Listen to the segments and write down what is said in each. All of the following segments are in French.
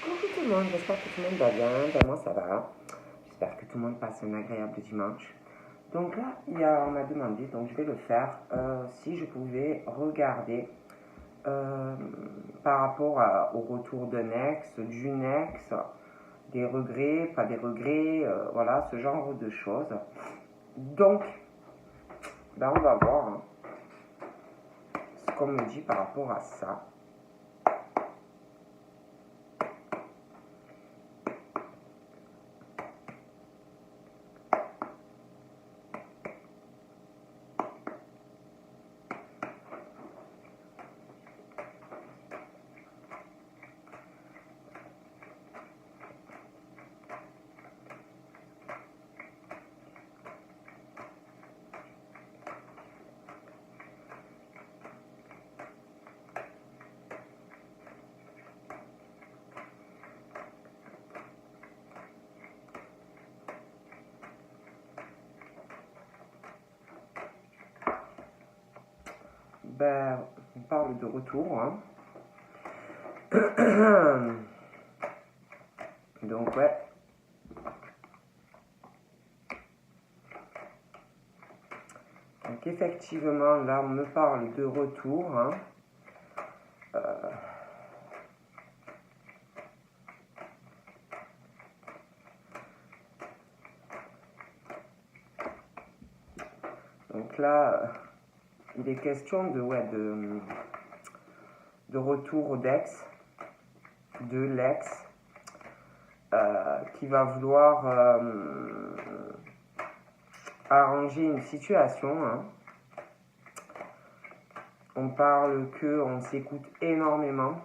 Coucou tout le monde, j'espère que tout le monde va bien. Ben moi ça va. J'espère que tout le monde passe un agréable dimanche. Donc là, on m'a demandé, donc je vais le faire, si je pouvais regarder euh, par rapport au retour d'un ex, d'une ex, des regrets, pas des regrets, voilà, ce genre de choses. Donc, ben on va voir hein, ce qu'on me dit par rapport à ça. Ben, on parle de retour. Hein. Donc ouais. Donc effectivement, là on me parle de retour. Hein. Euh, donc là, il est question de retour d'ex, de l'ex, qui va vouloir arranger une situation. Hein. On parle qu'on s'écoute énormément.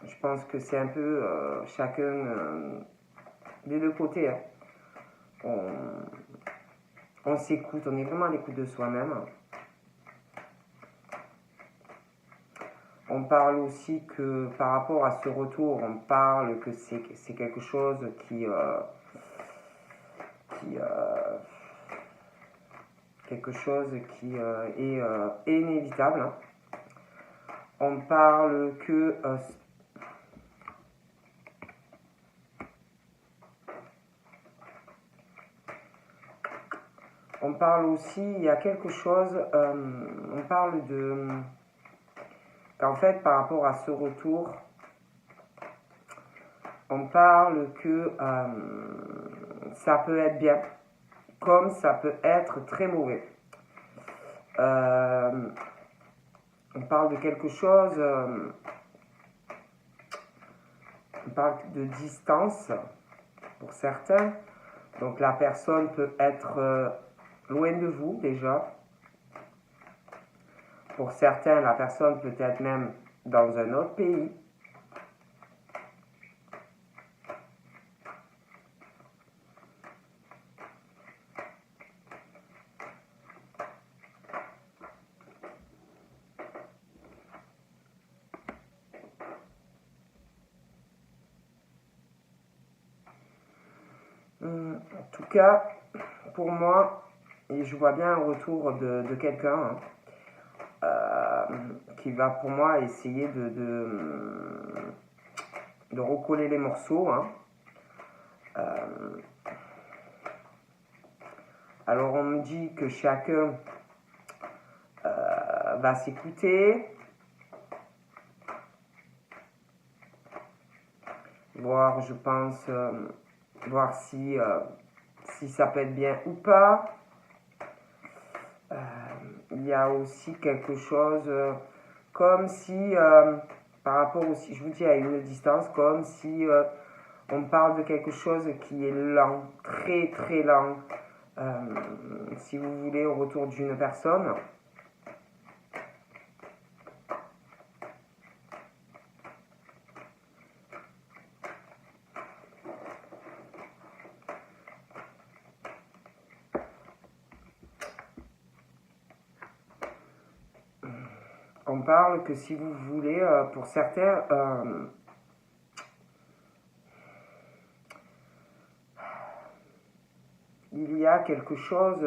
Je pense que c'est un peu chacun des deux côtés. Hein. On s'écoute, on est vraiment à l'écoute de soi-même. On parle aussi que par rapport à ce retour, on parle que c'est quelque chose quelque chose qui est inévitable. Hein. On parle que on parle aussi, il y a quelque chose, on parle qu'en fait par rapport à ce retour, on parle que ça peut être bien, comme ça peut être très mauvais. On parle de quelque chose, on parle de distance pour certains. Donc la personne peut être loin de vous déjà. Pour certains, la personne peut être même dans un autre pays. En tout cas, pour moi, et je vois bien un retour de quelqu'un hein, qui va pour moi essayer de recoller les morceaux. Hein. Alors on me dit que chacun va s'écouter, voir, je pense, voir si ça peut être bien ou pas. Il y a aussi quelque chose comme si, par rapport aussi, je vous dis, à une distance, comme si on parle de quelque chose qui est lent, très très lent. Si vous voulez, au retour d'une personne. On parle que si vous voulez, pour certains, il y a quelque chose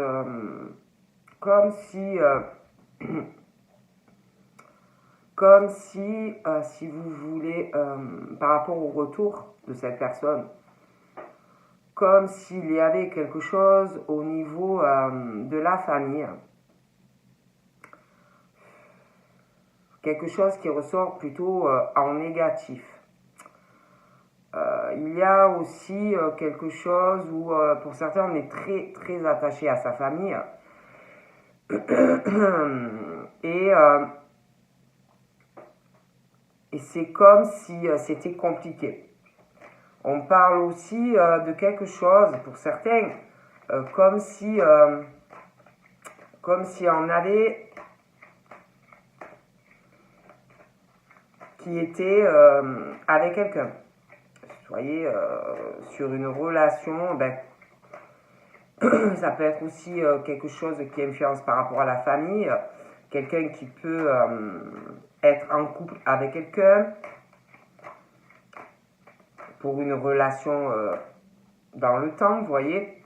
comme si vous voulez, par rapport au retour de cette personne, comme s'il y avait quelque chose au niveau de la famille, quelque chose qui ressort plutôt en négatif. Il y a aussi quelque chose où, pour certains, on est très très attaché à sa famille. Et, et c'est comme si c'était compliqué. On parle aussi de quelque chose, pour certains, comme si on avait qui était avec quelqu'un. Soyez sur une relation, ben, ça peut être aussi quelque chose qui influence par rapport à la famille, quelqu'un qui peut être en couple avec quelqu'un pour une relation dans le temps, vous voyez.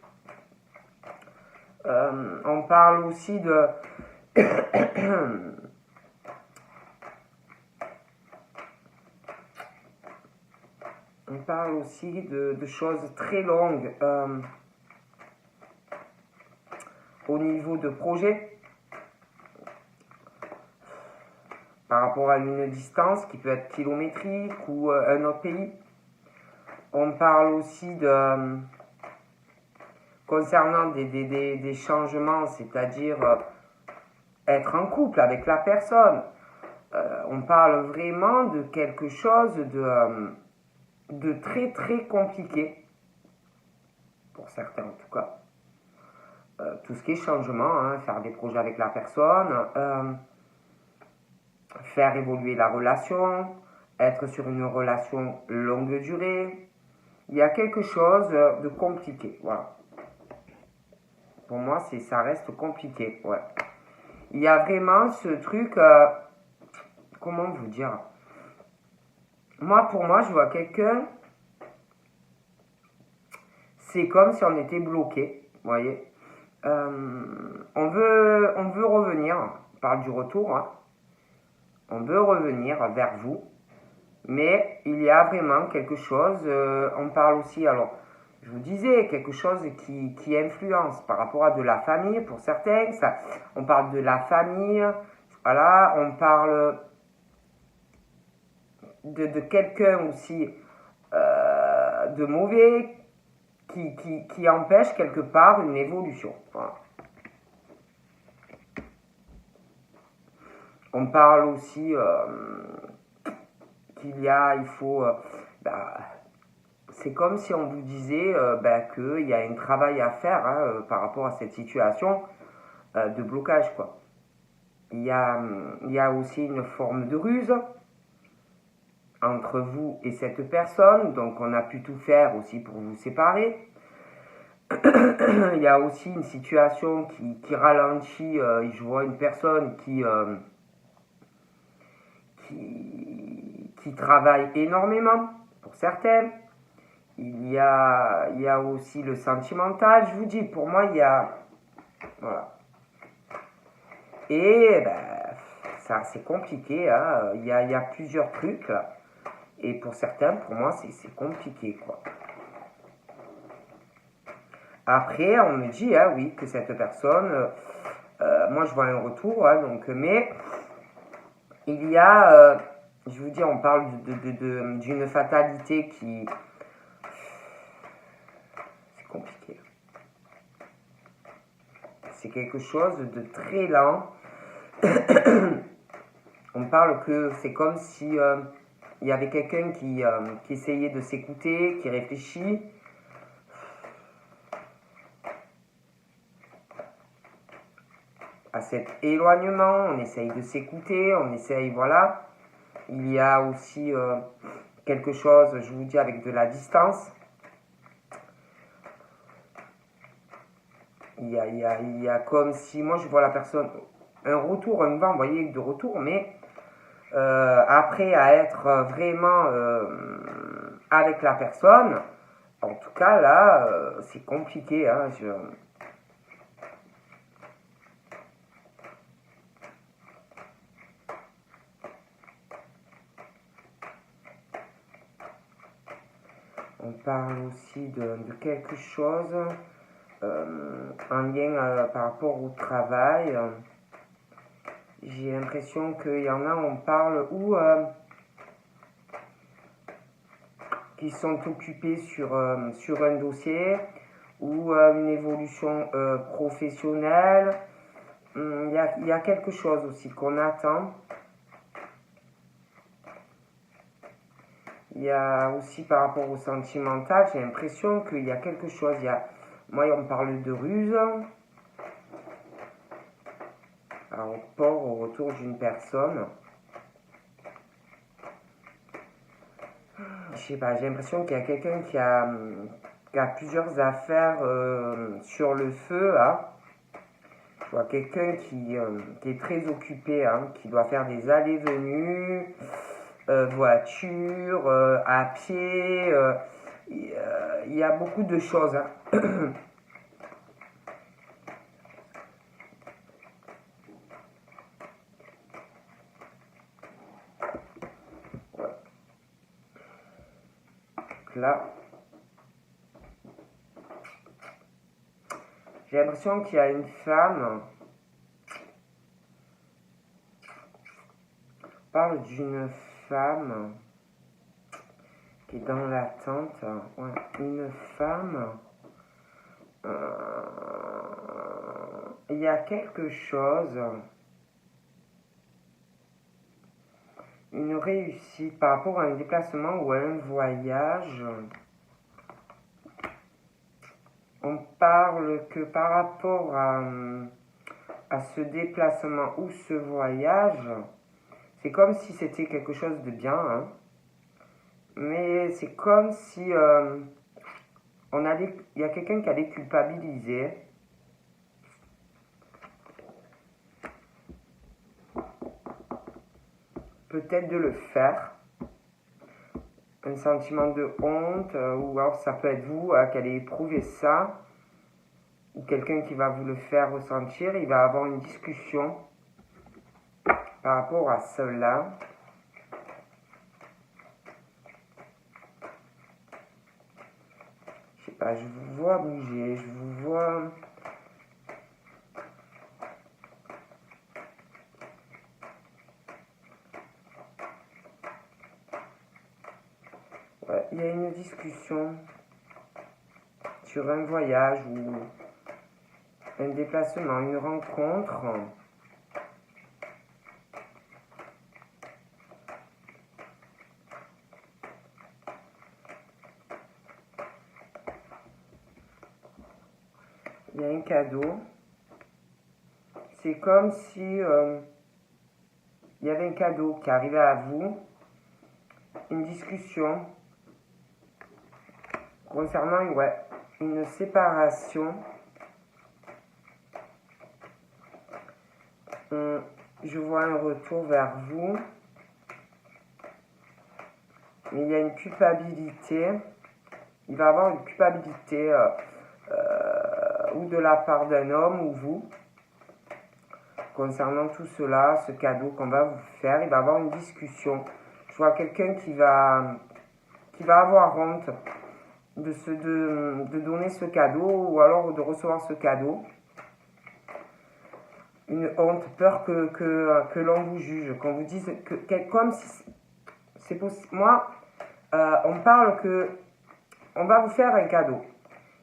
On parle aussi de on parle aussi de choses très longues au niveau de projets par rapport à une distance qui peut être kilométrique ou un autre pays. On parle aussi de concernant des changements, c'est-à-dire être en couple avec la personne. On parle vraiment de quelque chose de très très compliqué, pour certains en tout cas. Tout ce qui est changement, hein, faire des projets avec la personne, faire évoluer la relation, être sur une relation longue durée. Il y a quelque chose de compliqué, voilà. Pour moi, ça reste compliqué, ouais. Il y a vraiment ce truc, comment vous dire? Pour moi, je vois quelqu'un, c'est comme si on était bloqué, vous voyez. On veut revenir, on parle du retour, hein. On veut revenir vers vous, mais il y a vraiment quelque chose, on parle aussi, alors, je vous disais, quelque chose qui influence par rapport à de la famille, pour certains, on parle de la famille, voilà, on parle de quelqu'un aussi de mauvais qui empêche quelque part une évolution. Voilà. On parle aussi il faut, c'est comme si on vous disait qu'il y a un travail à faire hein, par rapport à cette situation de blocage, quoi. Il y a aussi une forme de ruse entre vous et cette personne, donc on a pu tout faire aussi pour vous séparer. Il y a aussi une situation qui ralentit, je vois une personne qui travaille énormément, pour certains. Il y a aussi le sentimental, je vous dis, pour moi, il y a... Voilà. Et ça, c'est compliqué, hein. Il y a plusieurs trucs, là. Et pour certains, pour moi, c'est compliqué, quoi. Après, on me dit, ah oui, que cette personne, moi je vois un retour, hein, donc, mais il y a, je vous dis, on parle d'une fatalité qui... C'est compliqué. C'est quelque chose de très lent. On parle que c'est comme si il y avait quelqu'un qui essayait de s'écouter, qui réfléchit. À cet éloignement, on essaye de s'écouter, on essaye, voilà. Il y a aussi quelque chose, je vous dis, avec de la distance. Il y a comme si, moi je vois la personne, un retour, un vent, vous voyez, de retour, mais après à être vraiment avec la personne, en tout cas là, c'est compliqué, hein, On parle aussi de quelque chose en lien par rapport au travail. J'ai l'impression qu'il y en a, on parle ou qui sont occupés sur un dossier ou une évolution professionnelle. Il y a quelque chose aussi qu'on attend. Il y a aussi par rapport au sentimental, j'ai l'impression qu'il y a quelque chose. Moi, on me parle de ruse. Par rapport au retour d'une personne. Je sais pas, j'ai l'impression qu'il y a quelqu'un qui a plusieurs affaires sur le feu. Hein. Je vois quelqu'un qui est très occupé, hein, qui doit faire des allées-venues, voiture, à pied. Il y a beaucoup de choses. Hein. Ouais. Là, j'ai l'impression qu'il y a une femme. On parle d'une femme qui est dans l'attente. Ouais, une femme. Il y a quelque chose. Une réussite par rapport à un déplacement ou à un voyage. On parle que par rapport à ce déplacement ou ce voyage, c'est comme si c'était quelque chose de bien, hein, mais c'est comme si il y a quelqu'un qui a déculpabilisé. Peut-être de le faire. Un sentiment de honte, ou alors ça peut être vous qui allez éprouver ça, ou quelqu'un qui va vous le faire ressentir, il va avoir une discussion par rapport à cela. Je sais pas, je vous vois bouger, je vous vois... Ouais, il y a une discussion sur un voyage ou un déplacement, une rencontre. Il y a un cadeau. C'est comme si il y avait un cadeau qui arrivait à vous, une discussion concernant une séparation. Je vois un retour vers vous, mais il y a une culpabilité. Il va y avoir une culpabilité ou de la part d'un homme ou vous concernant tout cela, ce cadeau qu'on va vous faire. Il va y avoir une discussion. Je vois quelqu'un qui va avoir honte de donner ce cadeau ou alors de recevoir ce cadeau. Une honte, peur que l'on vous juge, qu'on vous dise comme si c'est possible. Moi, on parle que on va vous faire un cadeau.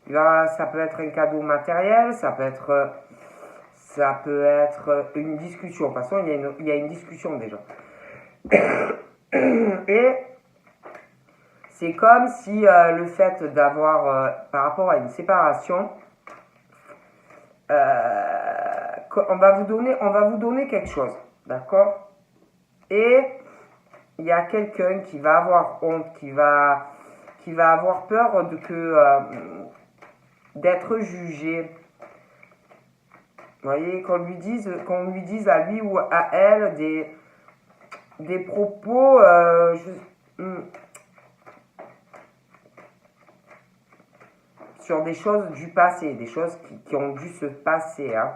Ça peut être un cadeau matériel, ça peut être une discussion. De toute façon, il y a une discussion déjà. Et c'est comme si le fait d'avoir, par rapport à une séparation, on va vous donner quelque chose, d'accord? Et il y a quelqu'un qui va avoir honte, qui va avoir peur d'être jugé. Vous voyez, qu'on lui dise à lui ou à elle des propos sur des choses du passé, des choses qui ont dû se passer. Hein.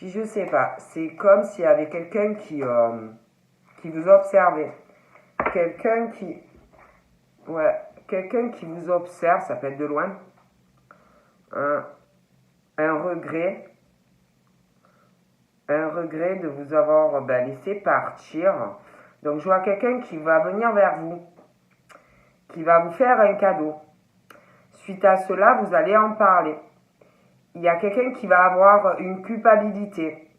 Puis je sais pas, c'est comme s'il y avait quelqu'un qui vous observait. Quelqu'un qui... Ouais, quelqu'un qui vous observe, ça peut être de loin. Un regret. Un regret de vous avoir laissé partir. Donc je vois quelqu'un qui va venir vers vous. Qui va vous faire un cadeau. Suite à cela, vous allez en parler. Il y a quelqu'un qui va avoir une culpabilité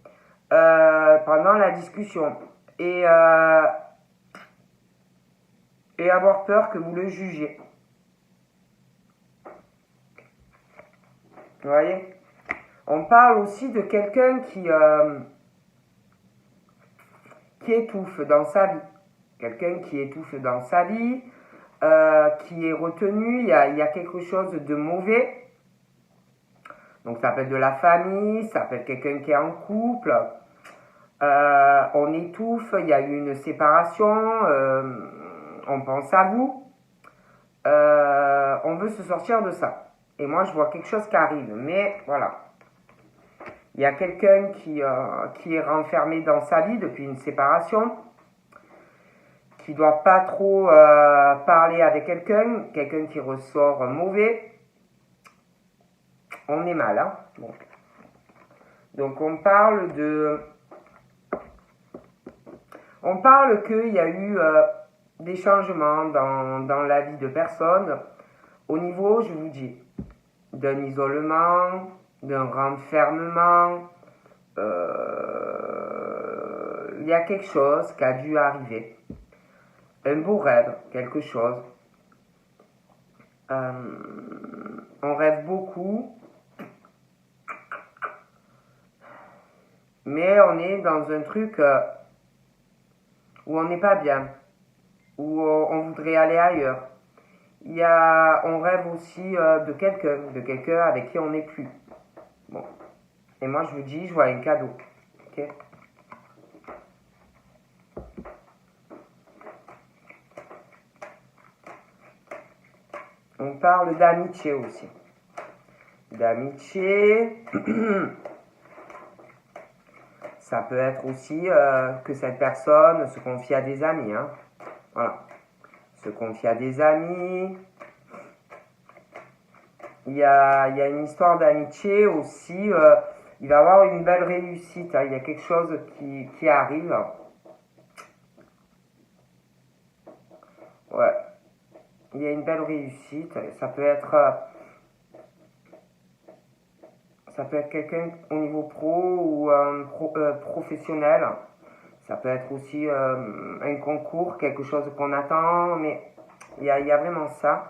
pendant la discussion. Et avoir peur que vous le jugiez. Vous voyez? On parle aussi de quelqu'un qui étouffe dans sa vie. Quelqu'un qui étouffe dans sa vie, qui est retenu, il y a quelque chose de mauvais. Donc ça peut être de la famille, ça peut être quelqu'un qui est en couple. On étouffe, il y a eu une séparation, on pense à vous. On veut se sortir de ça. Et moi, je vois quelque chose qui arrive. Mais voilà. Il y a quelqu'un qui est renfermé dans sa vie depuis une séparation, qui ne doit pas trop parler avec quelqu'un, quelqu'un qui ressort mauvais. On est mal, hein? Bon. Donc on parle qu'il y a eu des changements dans la vie de personnes au niveau, je vous dis, d'un isolement, d'un renfermement. Il y a quelque chose qui a dû arriver. Un beau rêve, quelque chose. On rêve beaucoup. Mais on est dans un truc où on n'est pas bien, où on voudrait aller ailleurs. On rêve aussi de quelqu'un avec qui on n'est plus. Bon. Et moi, je vous dis, je vois un cadeau. Ok? On parle d'amitié aussi. D'amitié. Ça peut être aussi que cette personne se confie à des amis. Hein. Voilà. Se confie à des amis. Il y a une histoire d'amitié aussi. Il va y avoir une belle réussite. Hein. Il y a quelque chose qui arrive. Ouais. Il y a une belle réussite. Ça peut être quelqu'un au niveau pro ou professionnel. Ça peut être aussi un concours, quelque chose qu'on attend, mais il y a vraiment ça.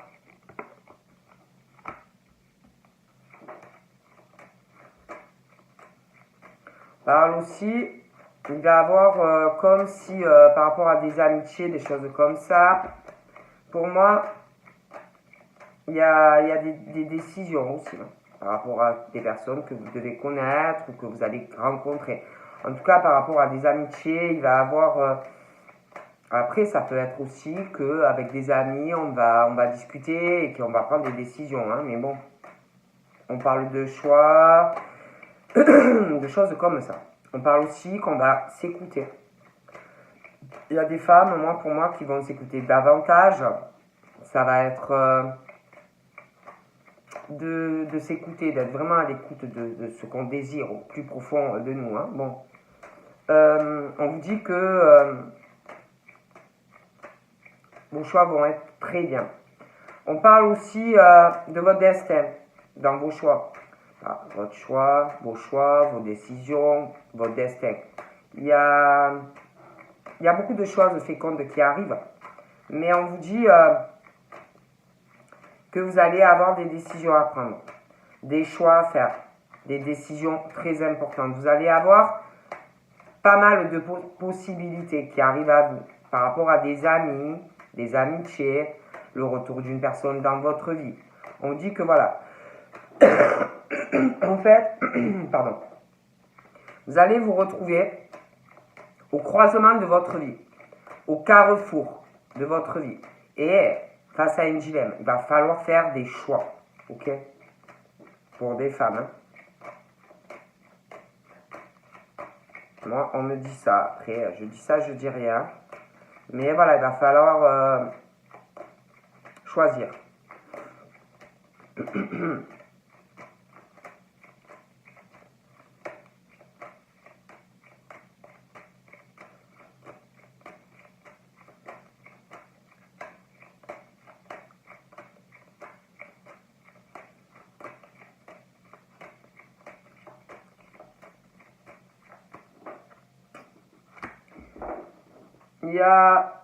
On parle aussi, il va y avoir comme si par rapport à des amitiés, des choses comme ça, pour moi, il y a des décisions aussi. Hein, par rapport à des personnes que vous devez connaître ou que vous allez rencontrer. En tout cas, par rapport à des amitiés, il va y avoir... après, ça peut être aussi qu'avec des amis, on va discuter et qu'on va prendre des décisions. Hein, mais bon, on parle de choix, de choses comme ça. On parle aussi qu'on va s'écouter. Il y a des femmes, pour moi, qui vont s'écouter davantage. Ça va être... de s'écouter, d'être vraiment à l'écoute de ce qu'on désire au plus profond de nous. Hein. Bon. On vous dit que vos choix vont être très bien. On parle aussi de votre destin dans vos choix. Votre choix, vos choix, vos décisions, votre destin. Il y a beaucoup de choses fécondes qui arrivent, mais on vous dit que vous allez avoir des décisions à prendre, des choix à faire, des décisions très importantes. Vous allez avoir pas mal de possibilités qui arrivent à vous par rapport à des amis, des amitiés, le retour d'une personne dans votre vie. On dit que voilà, en fait, pardon, vous allez vous retrouver au croisement de votre vie, au carrefour de votre vie. Et face à un dilemme, il va falloir faire des choix, ok? Pour des femmes, hein? Moi, on me dit ça. Après, je dis ça, je dis rien. Mais voilà, il va falloir choisir. Il y a...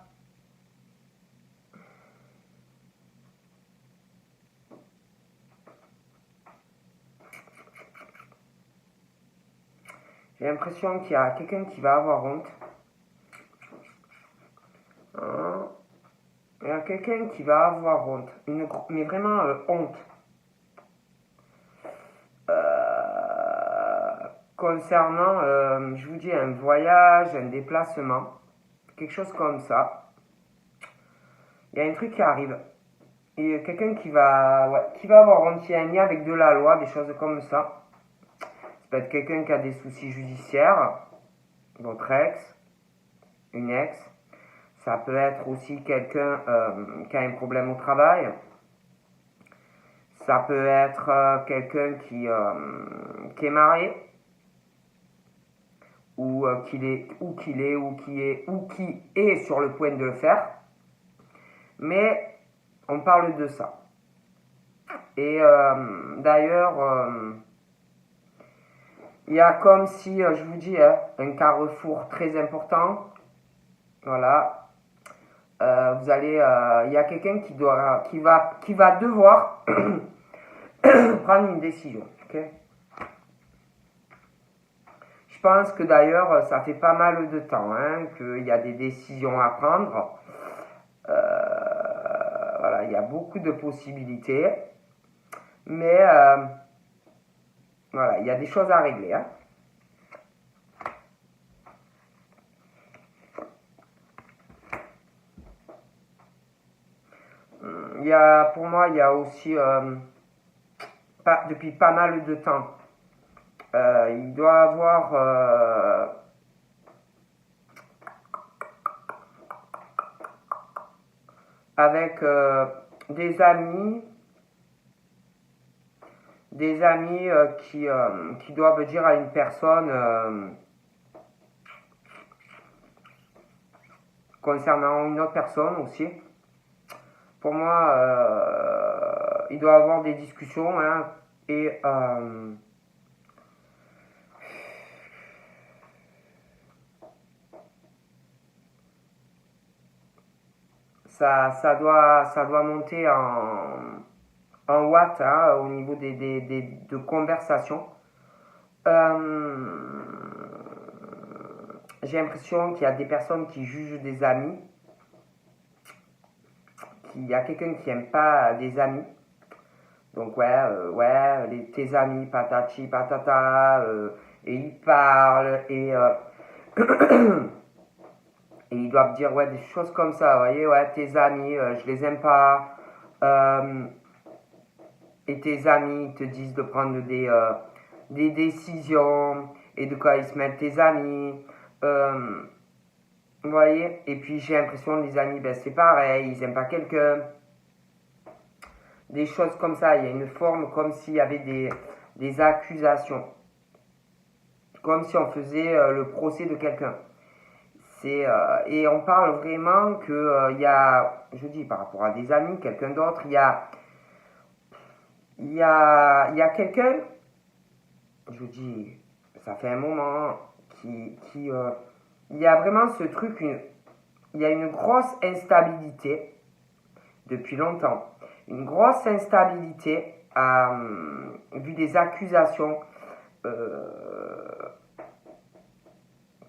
J'ai l'impression qu'il y a quelqu'un qui va avoir honte. Hein? Il y a quelqu'un qui va avoir honte. Mais vraiment honte. Concernant, je vous dis, un voyage, un déplacement. Quelque chose comme ça. Il y a un truc qui arrive. Et quelqu'un qui va avoir honte. Il y a un lien avec de la loi, des choses comme ça. Ça peut être quelqu'un qui a des soucis judiciaires, votre ex, une ex. Ça peut être aussi quelqu'un qui a un problème au travail. Ça peut être quelqu'un qui est marié, ou qui est sur le point de le faire. Mais on parle de ça. Et d'ailleurs, il y a comme si, je vous dis, un carrefour très important. Voilà. Vous allez, il y a quelqu'un qui va devoir prendre une décision. Okay? Je pense que d'ailleurs, ça fait pas mal de temps qu'il y a des décisions à prendre. Voilà, il y a beaucoup de possibilités. Mais voilà, il y a des choses à régler. Pour moi, il y a aussi, depuis pas mal de temps, il doit avoir avec des amis qui doivent dire à une personne concernant une autre personne aussi. Pour moi, il doit y avoir des discussions et ça doit monter en watts au niveau de conversation. J'ai l'impression qu'il y a des personnes qui jugent des amis, qu'il y a quelqu'un qui n'aime pas des amis. Donc tes amis, patati, patata, et ils parlent, et et ils doivent dire des choses comme ça, vous voyez, tes amis, je les aime pas, et tes amis te disent de prendre des décisions, et de quoi ils se mettent tes amis, vous voyez, et puis j'ai l'impression que les amis, c'est pareil, ils n'aiment pas quelqu'un, des choses comme ça, il y a une forme comme s'il y avait des accusations, comme si on faisait le procès de quelqu'un. Et on parle vraiment que il y a, je dis par rapport à des amis, quelqu'un d'autre, il y a quelqu'un, je dis, ça fait un moment, il y a vraiment ce truc, il y a une grosse instabilité depuis longtemps, une grosse instabilité vu des accusations.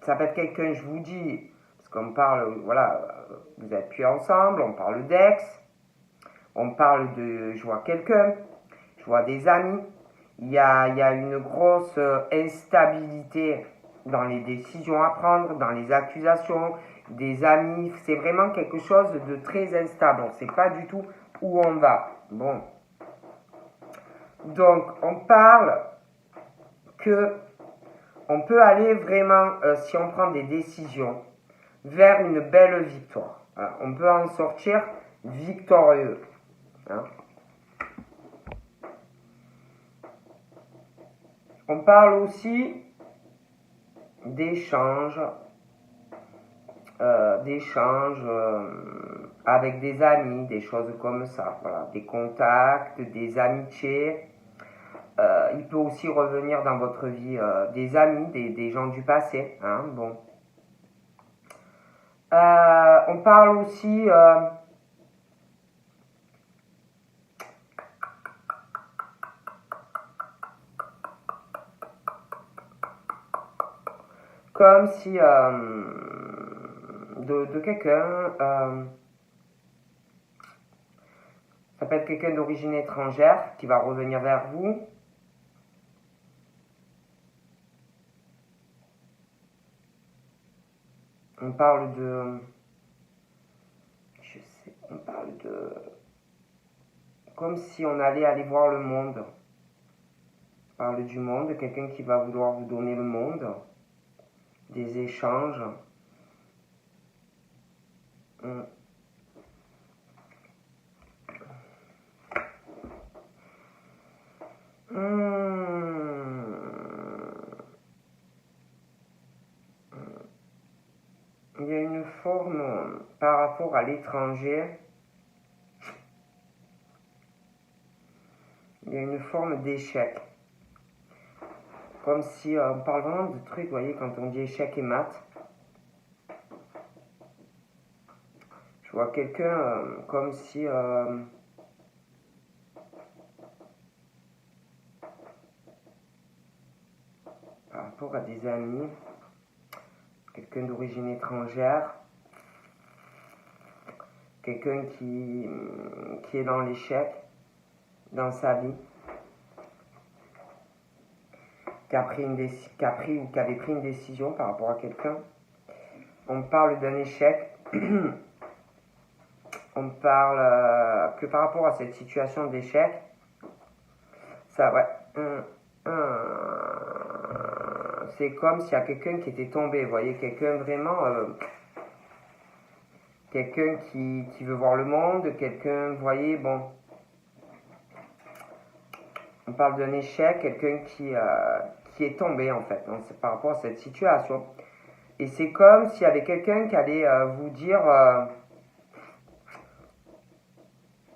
Ça peut être quelqu'un, je vous dis, parce qu'on parle, voilà, vous n'êtes plus ensemble, on parle d'ex, on parle de, je vois quelqu'un, je vois des amis, il y a une grosse instabilité dans les décisions à prendre, dans les accusations, des amis, c'est vraiment quelque chose de très instable, on ne sait pas du tout où on va. Bon. Donc, on parle on peut aller vraiment, si on prend des décisions, vers une belle victoire. Voilà. On peut en sortir victorieux. Hein. On parle aussi d'échanges avec des amis, des choses comme ça, voilà, des contacts, des amitiés. Il peut aussi revenir dans votre vie des amis, des gens du passé. Hein, bon. On parle aussi comme si de quelqu'un, ça peut être quelqu'un d'origine étrangère qui va revenir vers vous. On parle de, on parle de, comme si on allait aller voir le monde. On parle du monde, quelqu'un qui va vouloir vous donner le monde, des échanges. Il y a une forme par rapport à l'étranger. Il y a une forme d'échec. Comme si, on parle vraiment de trucs, vous voyez, quand on dit échec et maths. Je vois quelqu'un comme si... par rapport à des amis, quelqu'un d'origine étrangère, quelqu'un qui est dans l'échec, dans sa vie, qui avait pris une décision par rapport à quelqu'un. On parle d'un échec. On parle que par rapport à cette situation d'échec, ça, ouais, c'est comme s'il y a quelqu'un qui était tombé, vous voyez, quelqu'un vraiment, quelqu'un qui veut voir le monde, quelqu'un, vous voyez, bon, on parle d'un échec, quelqu'un qui est tombé en fait, donc c'est par rapport à cette situation. Et c'est comme s'il y avait quelqu'un qui allait vous dire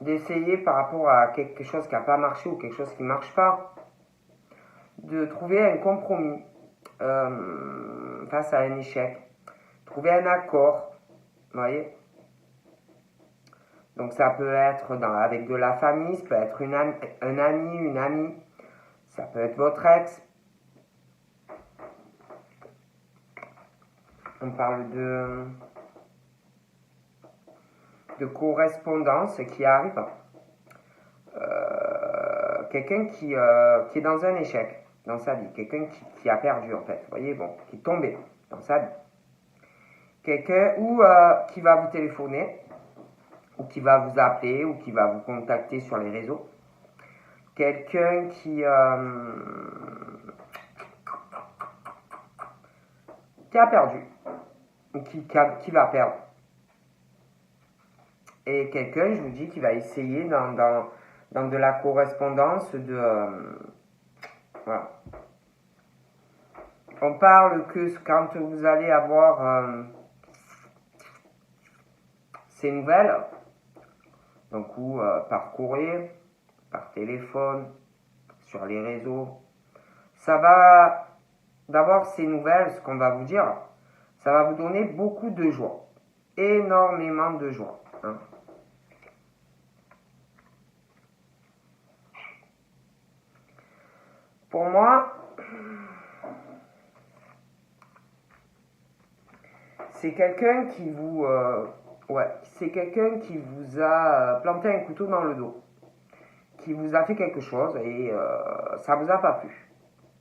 d'essayer par rapport à quelque chose qui n'a pas marché ou quelque chose qui ne marche pas, de trouver un compromis face à un échec, trouver un accord, vous voyez. Donc ça peut être avec de la famille, ça peut être un ami, une amie, ça peut être votre ex. On parle de correspondance qui arrive. Quelqu'un qui est dans un échec dans sa vie, quelqu'un qui a perdu en fait, vous voyez, bon, qui est tombé dans sa vie. Quelqu'un qui va vous téléphoner, ou qui va vous appeler, ou qui va vous contacter sur les réseaux. Quelqu'un qui a perdu, ou qui va perdre. Et quelqu'un, je vous dis, qui va essayer dans de la correspondance voilà. On parle que quand vous allez avoir ces nouvelles, donc ou par courrier, par téléphone, sur les réseaux, ça va, d'avoir ces nouvelles, ce qu'on va vous dire, ça va vous donner beaucoup de joie, énormément de joie. Hein. Pour moi, c'est quelqu'un qui vous, c'est quelqu'un qui vous a planté un couteau dans le dos, qui vous a fait quelque chose et ça vous a pas plu.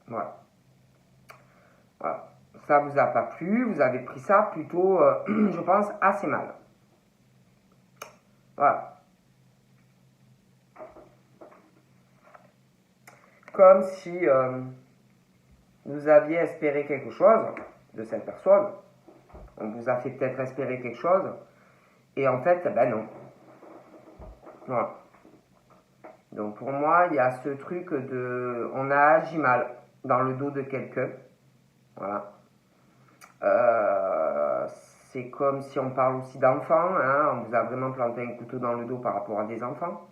Voilà. Voilà. Ça vous a pas plu, vous avez pris ça plutôt, je pense, assez mal. Voilà. Comme si vous aviez espéré quelque chose de cette personne. On vous a fait peut-être espérer quelque chose. Et en fait, ben non. Voilà. Donc pour moi, il y a ce truc de... On a agi mal dans le dos de quelqu'un. Voilà. C'est comme si on parle aussi d'enfants. Hein, on vous a vraiment planté un couteau dans le dos par rapport à des enfants.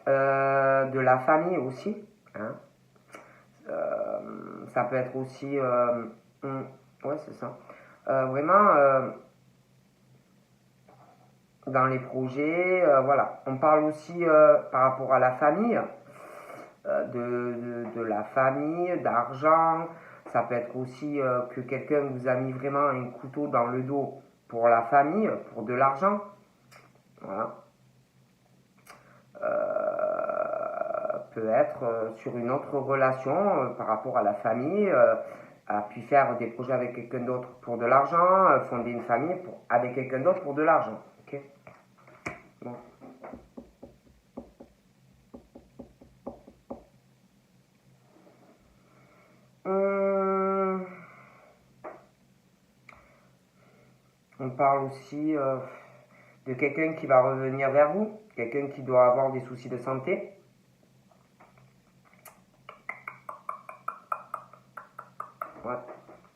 De la famille aussi. Hein. Ça peut être aussi... ouais, c'est ça. Vraiment... dans les projets, voilà. On parle aussi par rapport à la famille, de la famille, d'argent. Ça peut être aussi que quelqu'un vous a mis vraiment un couteau dans le dos pour la famille, pour de l'argent. Voilà. Peut être sur une autre relation par rapport à la famille, a pu faire des projets avec quelqu'un d'autre pour de l'argent, fonder une famille avec quelqu'un d'autre pour de l'argent. Ok. Bon. On parle aussi de quelqu'un qui va revenir vers vous, quelqu'un qui doit avoir des soucis de santé. Ouais.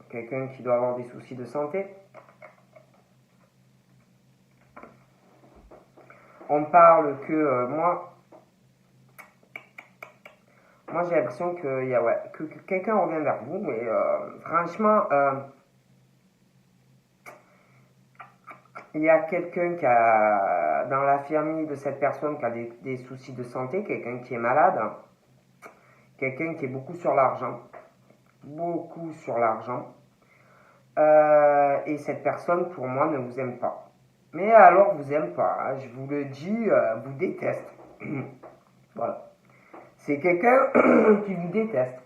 Quelqu'un qui doit avoir des soucis de santé. On parle que moi j'ai l'impression que quelqu'un revient vers vous, mais franchement, il y a quelqu'un qui a, dans la famille de cette personne qui a des soucis de santé, quelqu'un qui est malade, quelqu'un qui est beaucoup sur l'argent, et cette personne, pour moi, ne vous aime pas. Mais alors, vous aime pas, hein, je vous le dis, vous déteste. Voilà. C'est quelqu'un qui vous déteste.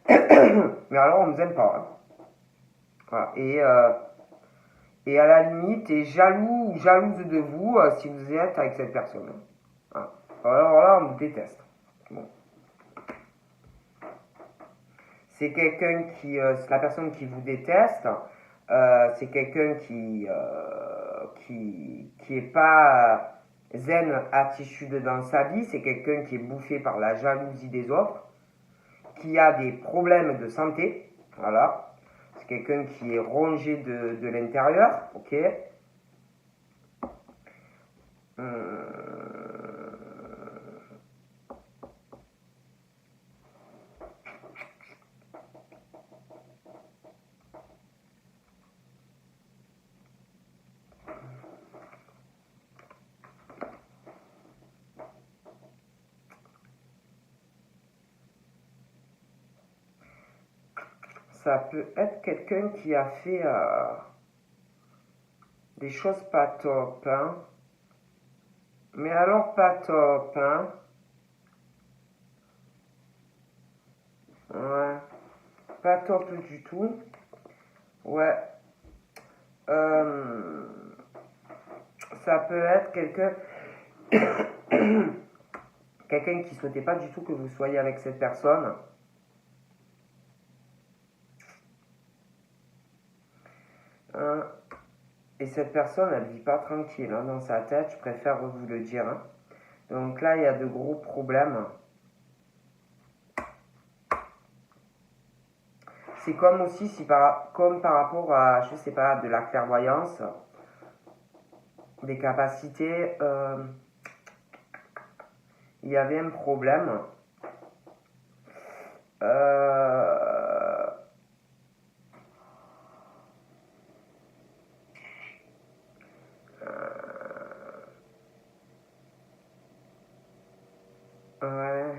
Mais alors, on ne vous aime pas. Hein. Voilà. Et à la limite, est jaloux ou jalouse de vous si vous êtes avec cette personne. Voilà. Alors là, on vous déteste. Bon. C'est quelqu'un qui, c'est la personne qui vous déteste. C'est quelqu'un qui est pas zen attitude dans sa vie. C'est quelqu'un qui est bouffé par la jalousie des autres, qui a des problèmes de santé. Voilà. C'est quelqu'un qui est rongé de l'intérieur. Ok. Ça peut être quelqu'un qui a fait des choses pas top, hein. Mais alors pas top, hein. Ouais, pas top du tout. Ouais. Ça peut être quelqu'un quelqu'un qui souhaitait pas du tout que vous soyez avec cette personne. Et cette personne, elle vit pas tranquille hein, dans sa tête, je préfère vous le dire. Hein. Donc là, il y a de gros problèmes. C'est comme aussi si comme par rapport à, je sais pas, de la clairvoyance, des capacités, il y avait un problème. Ouais.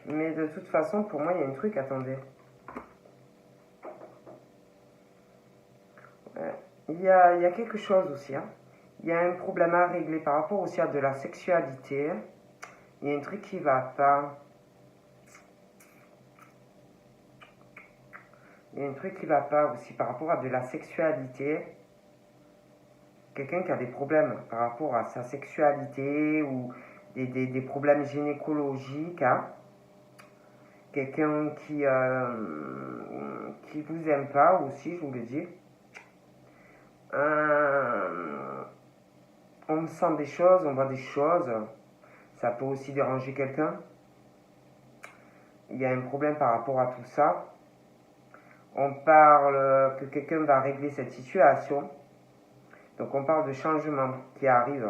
Mais de toute façon, pour moi, il y a un truc, attendez. Il y a quelque chose aussi. Hein. Il y a un problème à régler par rapport aussi à de la sexualité. Il y a un truc qui va pas. Il y a un truc qui va pas aussi par rapport à de la sexualité. Quelqu'un qui a des problèmes par rapport à sa sexualité ou des problèmes gynécologiques. Hein. quelqu'un qui vous aime pas aussi, je vous le dis. On sent des choses, on voit des choses. Ça peut aussi déranger quelqu'un. Il y a un problème par rapport à tout ça. On parle que quelqu'un va régler cette situation. Donc on parle de changement qui arrive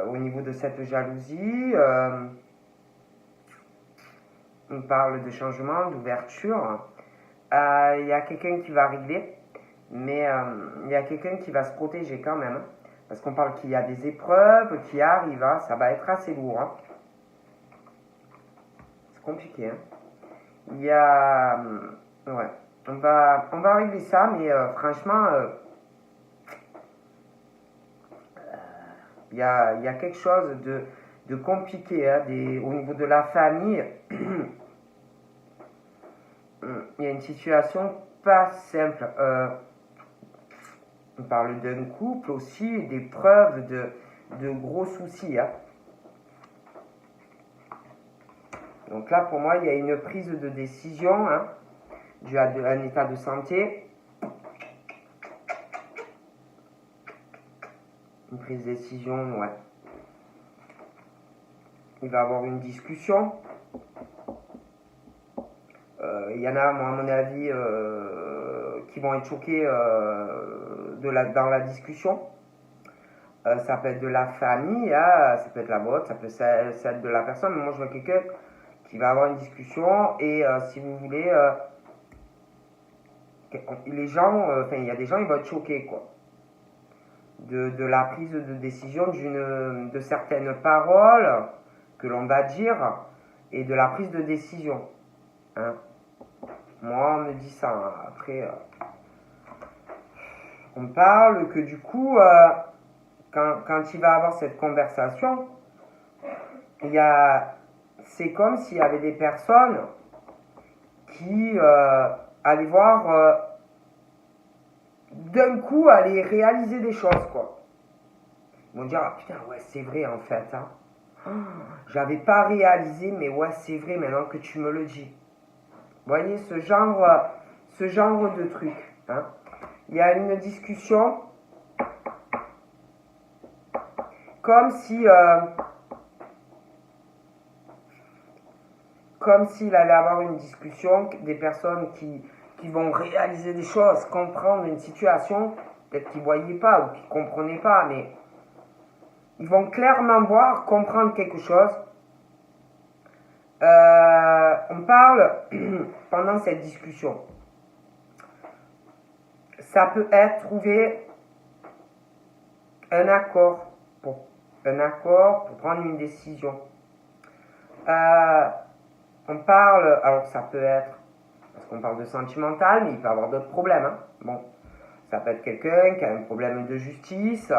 au niveau de cette jalousie. On parle de changement, d'ouverture. Il y a quelqu'un qui va régler, mais il y a quelqu'un qui va se protéger quand même. Parce qu'on parle qu'il y a des épreuves qui arrivent, hein, ça va être assez lourd. Hein. C'est compliqué. Hein. Il y a... ouais, on va régler ça, mais franchement, il y a quelque chose de compliqué hein, au niveau de la famille. Il y a une situation pas simple. On parle d'un couple aussi, des preuves de gros soucis. Hein. Donc là, pour moi, il y a une prise de décision hein, due à un état de santé. Une prise de décision, ouais. Il va y avoir une discussion. Il y en a, moi, à mon avis, qui vont être choqués dans la discussion. Ça peut être de la famille, hein, ça peut être la vôtre, ça peut être de la personne. Moi, je vois quelqu'un qui va avoir une discussion et si vous voulez, les gens, il y a des gens, ils vont être choqués, quoi. De la prise de décision de certaines paroles que l'on va dire et de la prise de décision. Hein. Moi, on me dit ça. Hein. Après, on parle que du coup, quand il va avoir cette conversation, c'est comme s'il y avait des personnes qui allaient voir d'un coup aller réaliser des choses, quoi. Ils vont dire, ah putain, ouais, c'est vrai en fait. Hein. Oh, j'avais pas réalisé, mais ouais, c'est vrai maintenant que tu me le dis. Vous voyez, ce genre de truc. Hein. Il y a une discussion comme s'il allait avoir une discussion, des personnes qui vont réaliser des choses, comprendre une situation, peut-être qu'ils ne voyaient pas ou qu'ils ne comprenaient pas, mais ils vont clairement voir, comprendre quelque chose. On parle pendant cette discussion. Ça peut être trouver un accord pour prendre une décision. On parle, alors ça peut être, parce qu'on parle de sentimental, mais il peut y avoir d'autres problèmes. Hein. Bon, ça peut être quelqu'un qui a un problème de justice,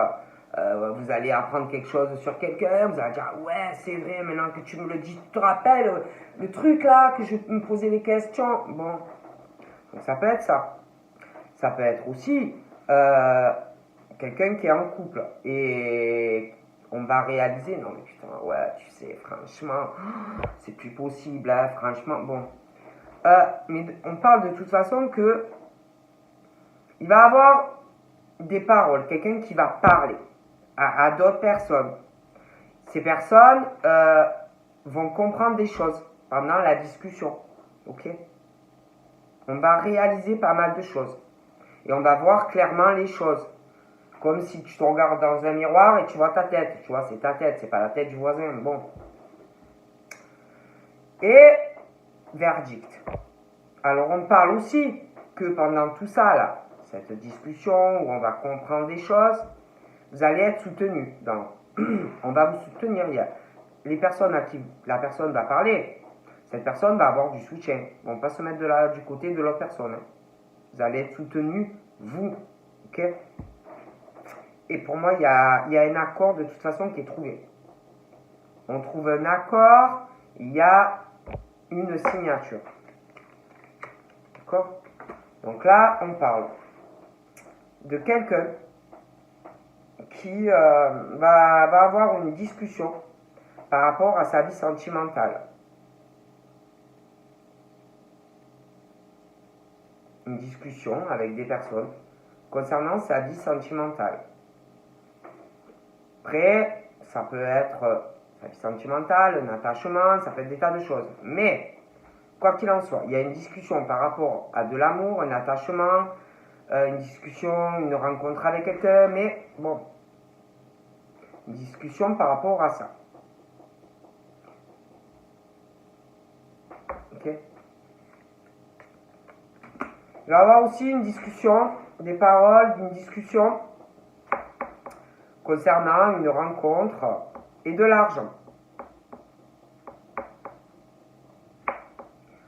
vous allez apprendre quelque chose sur quelqu'un, vous allez dire, ouais, c'est vrai, maintenant que tu me le dis, tu te rappelles le truc là, que je me posais des questions. Bon, donc ça peut être ça. Ça peut être aussi quelqu'un qui est en couple et on va réaliser, non mais putain, ouais, tu sais, franchement, c'est plus possible, hein, franchement, bon. Mais on parle de toute façon que il va avoir des paroles, quelqu'un qui va parler à d'autres personnes. Ces personnes vont comprendre des choses pendant la discussion, ok? On va réaliser pas mal de choses et on va voir clairement les choses. Comme si tu te regardes dans un miroir et tu vois ta tête. Tu vois, c'est ta tête, c'est pas la tête du voisin. Bon. Et verdict. Alors on parle aussi que pendant tout ça, là, cette discussion où on va comprendre des choses, vous allez être soutenu. On va vous soutenir. Il y a les personnes à qui la personne va parler. Cette personne va avoir du soutien. On ne va pas se mettre du côté de l'autre personne. Hein. Vous allez être soutenu, vous. Ok? Et pour moi, il y a un accord de toute façon qui est trouvé. On trouve un accord, il y a une signature. D'accord? Donc là, on parle de quelqu'un qui va avoir une discussion par rapport à sa vie sentimentale. une discussion avec des personnes concernant sa vie sentimentale. Après, ça peut être sa vie sentimentale, un attachement, ça peut être des tas de choses. Mais, quoi qu'il en soit, il y a une discussion par rapport à de l'amour, un attachement, une discussion, une rencontre avec quelqu'un, mais bon, une discussion par rapport à ça. Ok. Il va y avoir aussi une discussion, des paroles d'une discussion concernant une rencontre et de l'argent.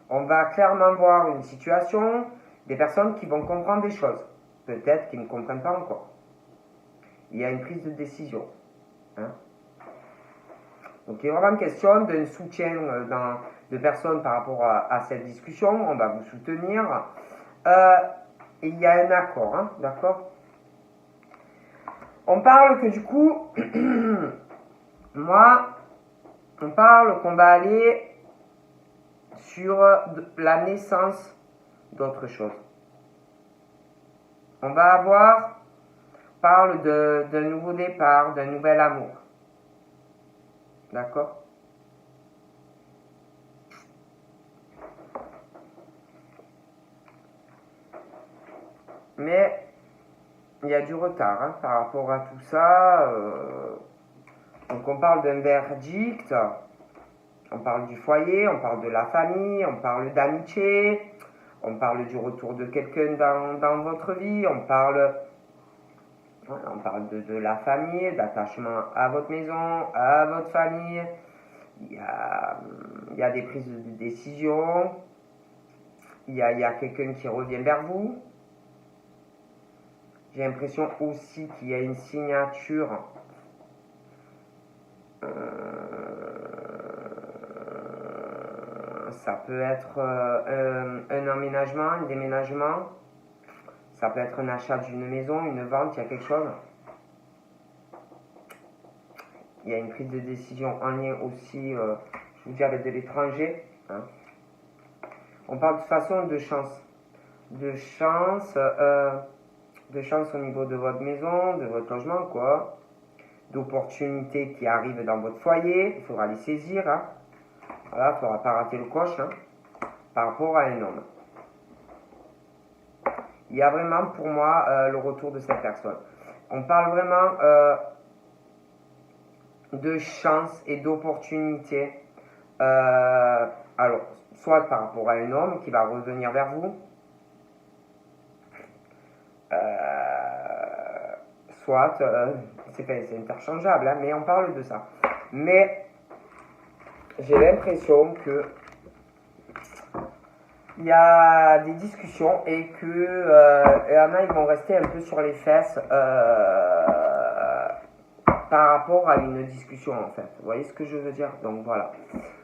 On va clairement voir une situation, des personnes qui vont comprendre des choses, peut-être qui ne comprennent pas encore. Il y a une prise de décision. Hein? Donc il est vraiment question d'un soutien de personnes par rapport à cette discussion. On va vous soutenir. Et il y a un accord, hein, d'accord? On parle que du coup, on parle qu'on va aller sur la naissance d'autre chose. On parle d'un nouveau départ, d'un nouvel amour. D'accord? Mais il y a du retard hein, par rapport à tout ça. Donc on parle d'un verdict, on parle du foyer, on parle de la famille, on parle d'amitié, on parle du retour de quelqu'un dans votre vie, on parle de la famille, d'attachement à votre maison, à votre famille. Il y a des prises de décision, il y a quelqu'un qui revient vers vous. J'ai l'impression aussi qu'il y a une signature ça peut être un emménagement, un déménagement, ça peut être un achat d'une maison, une vente, il y a quelque chose. Il y a une prise de décision en lien aussi, je vous dis, avec de l'étranger. Hein. On parle de toute façon de chance. De chance au niveau de votre maison, de votre logement, quoi. D'opportunités qui arrivent dans votre foyer, il faudra les saisir. Hein. Voilà, il ne faudra pas rater le coche hein, par rapport à un homme. Il y a vraiment pour moi le retour de cette personne. On parle vraiment de chance et d'opportunité. Alors, soit par rapport à un homme qui va revenir vers vous, soit, c'est interchangeable, hein, mais on parle de ça. Mais j'ai l'impression que il y a des discussions et que y en a, ils vont rester un peu sur les fesses par rapport à une discussion en fait. Vous voyez ce que je veux dire? Donc voilà.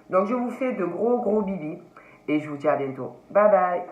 Donc je vous fais de gros bibis et je vous dis à bientôt. Bye bye.